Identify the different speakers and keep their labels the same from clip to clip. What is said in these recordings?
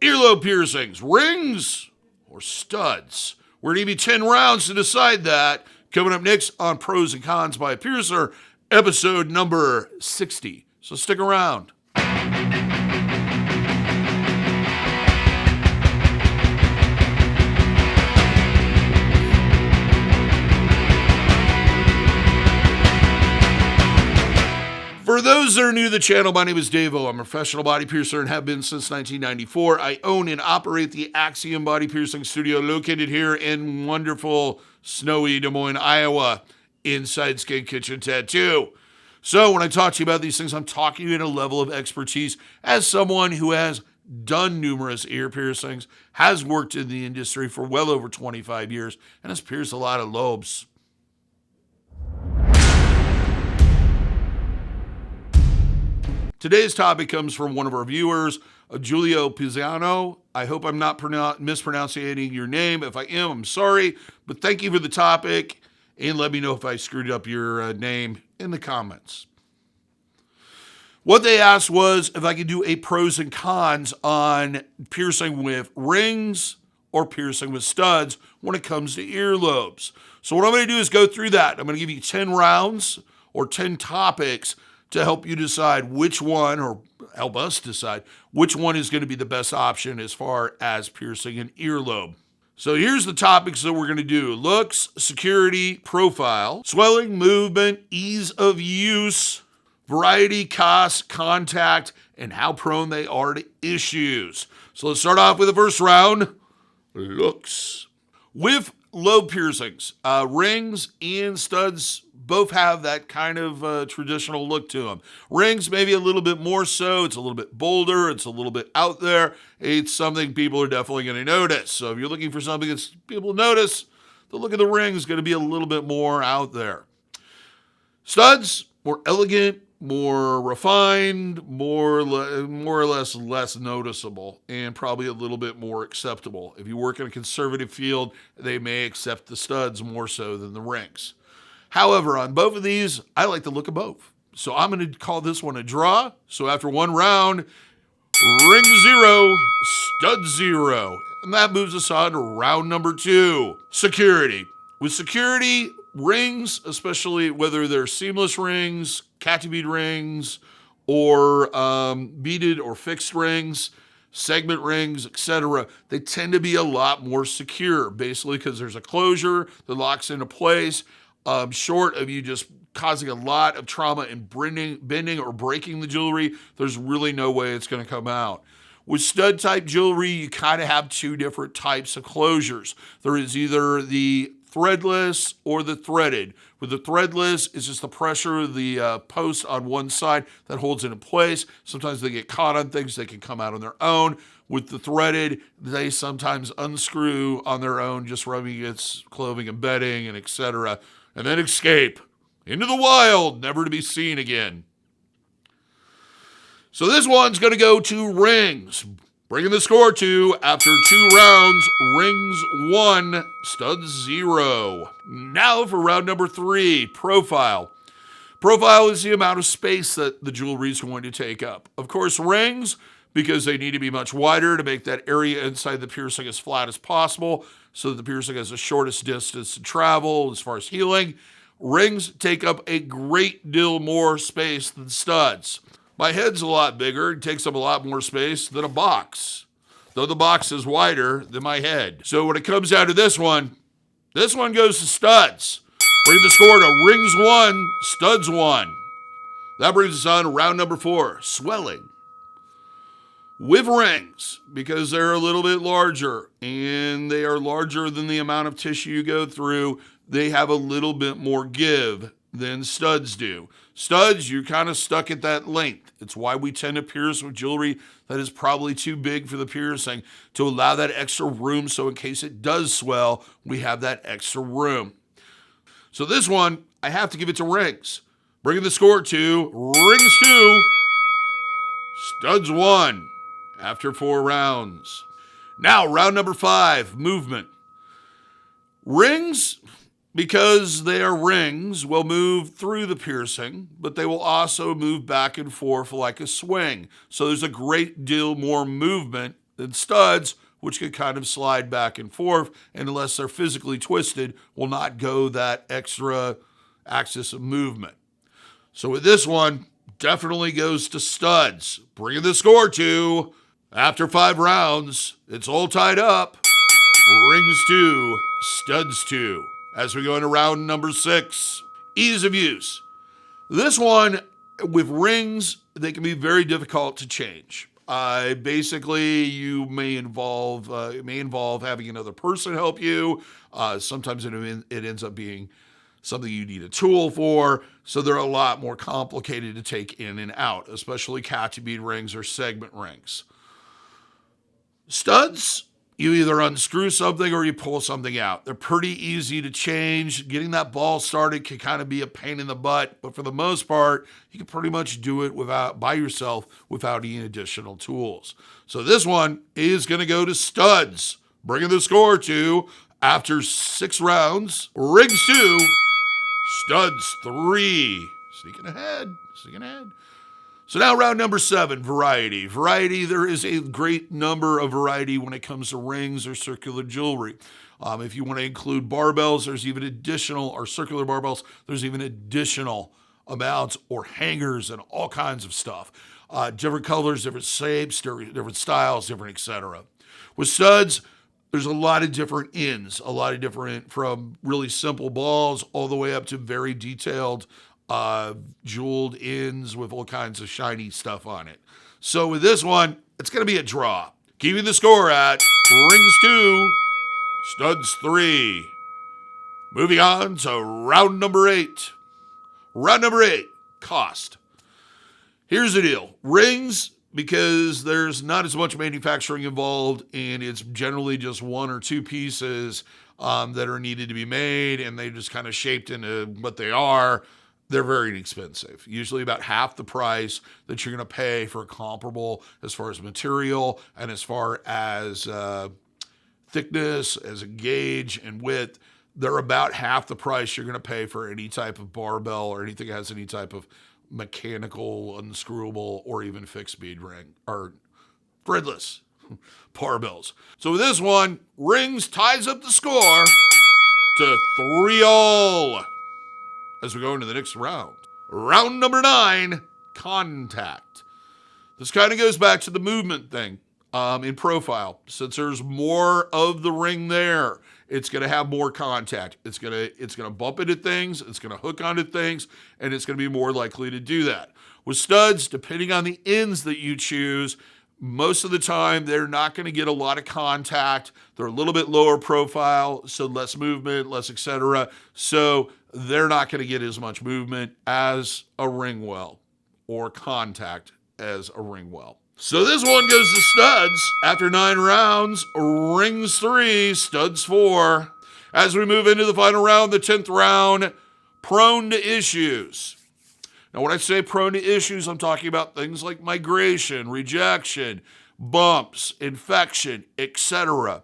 Speaker 1: Earlobe piercings, rings, or studs? We're going to give you 10 rounds to decide that. Coming up next on Pros and Cons by a Piercer, episode number 60. So stick around. For those that are new to the channel, my name is DaVo. I'm a professional body piercer and have been since 1994. I own and operate the Axiom Body Piercing Studio located here in wonderful, snowy Des Moines, Iowa, inside Skin Kitchen Tattoo. So when I talk to you about these things, I'm talking to you at a level of expertise as someone who has done numerous ear piercings, has worked in the industry for well over 25 years, and has pierced a lot of lobes. Today's topic comes from one of our viewers, Giulio Pizzano. I hope I'm not mispronouncing your name. If I am, I'm sorry. But thank you for the topic, and let me know if I screwed up your name in the comments. What they asked was if I could do a pros and cons on piercing with rings or piercing with studs when it comes to earlobes. So what I'm going to do is go through that. I'm going to give you 10 rounds or 10 topics to help you decide which one, or help us decide which one is going to be the best option as far as piercing an earlobe. So here's the topics that we're going to do: looks, security, profile, swelling, movement, ease of use, variety, cost, contact, and how prone they are to issues. So let's start off with the first round, looks. With lobe piercings, rings and studs both have that kind of traditional look to them. Rings maybe a little bit more so. It's a little bit bolder. It's a little bit out there. It's something people are definitely going to notice. So if you're looking for something that people notice, the look of the ring is going to be a little bit more out there. Studs, more elegant, more refined, more or less less noticeable, and probably a little bit more acceptable. If you work in a conservative field, they may accept the studs more so than the rings. However, on both of these, I like the look of both. So I'm going to call this one a draw. So after one round, ring 0, stud 0. And that moves us on to round number 2, security. With security, rings, especially whether they're seamless rings, catty bead rings, or beaded or fixed rings, segment rings, etc., they tend to be a lot more secure, basically because there's a closure that locks into place. Short of you just causing a lot of trauma and bending or breaking the jewelry, there's really no way it's going to come out. With stud type jewelry, you kind of have two different types of closures. There is either the threadless or the threaded. With the threadless, it's just the pressure of the post on one side that holds it in place. Sometimes they get caught on things, they can come out on their own. With the threaded, they sometimes unscrew on their own, just rubbing against clothing and bedding and etc., and then escape into the wild, never to be seen again. So this one's going to go to rings. Bringing the score to, after 2 rounds, rings 1, studs 0. Now for round number 3, profile. Profile is the amount of space that the jewelry is going to take up. Of course, rings, because they need to be much wider to make that area inside the piercing as flat as possible, so that the piercing has the shortest distance to travel as far as healing. Rings take up a great deal more space than studs. My head's a lot bigger. It takes up a lot more space than a box, though the box is wider than my head. So when it comes down to this one goes to studs. Bring the score to rings 1, studs 1. That brings us on to round number 4, swelling. With rings, because they're a little bit larger and they are larger than the amount of tissue you go through, they have a little bit more give than studs do. Studs, you're kind of stuck at that length. It's why we tend to pierce with jewelry that is probably too big for the piercing, to allow that extra room so in case it does swell, we have that extra room. So this one, I have to give it to rings. Bringing the score to rings 2, studs 1. After 4 rounds. Now, round number 5, movement. Rings, because they are rings, will move through the piercing, but they will also move back and forth like a swing. So there's a great deal more movement than studs, which can kind of slide back and forth, and unless they're physically twisted, will not go that extra axis of movement. So with this one, definitely goes to studs. Bringing the score to, after 5 rounds, it's all tied up. Rings 2, studs 2. As we go into round number 6, ease of use. This one, with rings, they can be very difficult to change. Basically, you may involve having another person help you. Sometimes it ends up being something you need a tool for. So they're a lot more complicated to take in and out, especially catchy bead rings or segment rings. Studs, you either unscrew something or you pull something out. They're pretty easy to change. Getting that ball started can kind of be a pain in the butt, but for the most part, you can pretty much do it by yourself without any additional tools. So this one is going to go to studs, bringing the score to, after 6 rounds, rings 2, studs 3. Sneaking ahead. So now round number 7, variety. Variety, there is a great number of variety when it comes to rings or circular jewelry. If you want to include barbells, there's even additional, or circular barbells, there's even additional amounts, or hangers and all kinds of stuff. Different colors, different shapes, different styles, different etc. With studs, there's a lot of different ends, from really simple balls all the way up to very detailed jeweled ends with all kinds of shiny stuff on it. So with this one, it's going to be a draw. Keeping the score at rings 2, studs 3. Moving on to round number 8. Round number 8, cost. Here's the deal. Rings, because there's not as much manufacturing involved and it's generally just 1 or 2 pieces that are needed to be made, and they just kind of shaped into what they are. They're very inexpensive, usually about half the price that you're going to pay for a comparable as far as material and as far as thickness, as a gauge and width. They're about half the price you're going to pay for any type of barbell or anything that has any type of mechanical, unscrewable, or even fixed bead ring, or threadless barbells. So with this one, rings ties up the score to 3-all. As we go into the next round. Round number 9, contact. This kind of goes back to the movement thing in profile. Since there's more of the ring there, it's going to have more contact. It's going to bump into things, it's going to hook onto things, and it's going to be more likely to do that. With studs, depending on the ends that you choose, most of the time, they're not going to get a lot of contact. They're a little bit lower profile, so less movement, less etc. So they're not going to get as much movement as a ring well, or contact as a ring well. So this one goes to studs. After 9 rounds, rings 3, studs 4. As we move into the final round, the 10th round, prone to issues. Now, when I say prone to issues, I'm talking about things like migration, rejection, bumps, infection, etc.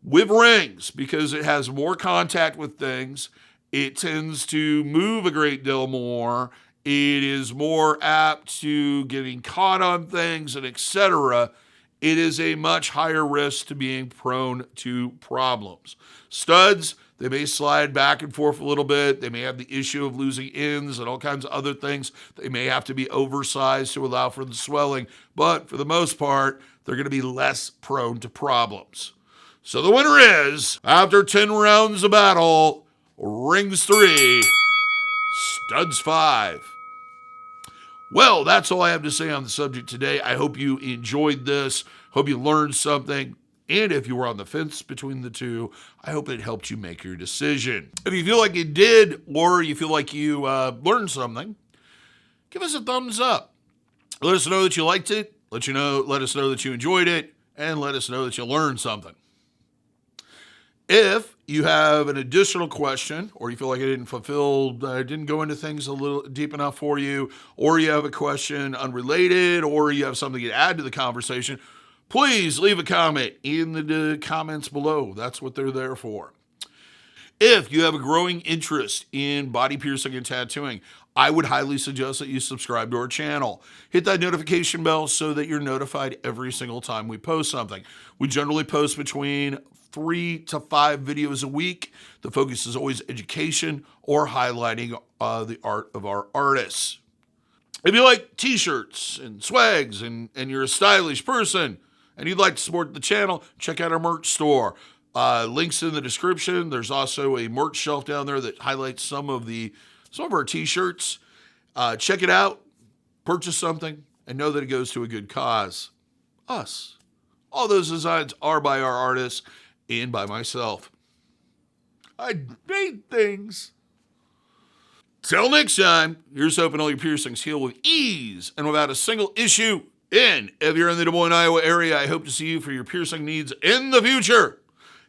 Speaker 1: With rings, because it has more contact with things, it tends to move a great deal more. It is more apt to getting caught on things and etc. It is a much higher risk to being prone to problems. Studs, they may slide back and forth a little bit. They may have the issue of losing ends and all kinds of other things. They may have to be oversized to allow for the swelling, but for the most part, they're going to be less prone to problems. So the winner is, after 10 rounds of battle, rings 3, studs 5. Well, that's all I have to say on the subject today. I hope you enjoyed this. Hope you learned something. And if you were on the fence between the two, I hope it helped you make your decision. If you feel like it did, or you feel like you learned something, give us a thumbs up. Let us know that you liked it. Let us know that you enjoyed it, and let us know that you learned something. If you have an additional question, or you feel like I didn't go into things a little deep enough for you, or you have a question unrelated, or you have something to add to the conversation, please leave a comment in the comments below. That's what they're there for. If you have a growing interest in body piercing and tattooing, I would highly suggest that you subscribe to our channel. Hit that notification bell so that you're notified every single time we post something. We generally post between 3 to 5 videos a week. The focus is always education or highlighting the art of our artists. If you like t-shirts and swags and you're a stylish person and you'd like to support the channel, check out our merch store. Links in the description. There's also a merch shelf down there that highlights some of our t-shirts. Check it out, purchase something, and know that it goes to a good cause. Us. All those designs are by our artists and by myself. I made things. Till next time, here's hoping all your piercings heal with ease and without a single issue. And if you're in the Des Moines, Iowa area, I hope to see you for your piercing needs in the future.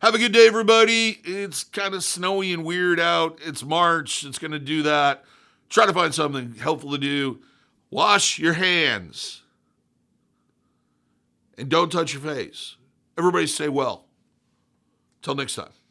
Speaker 1: Have a good day, everybody. It's kind of snowy and weird out. It's March. It's going to do that. Try to find something helpful to do. Wash your hands. And don't touch your face. Everybody stay well. Till next time.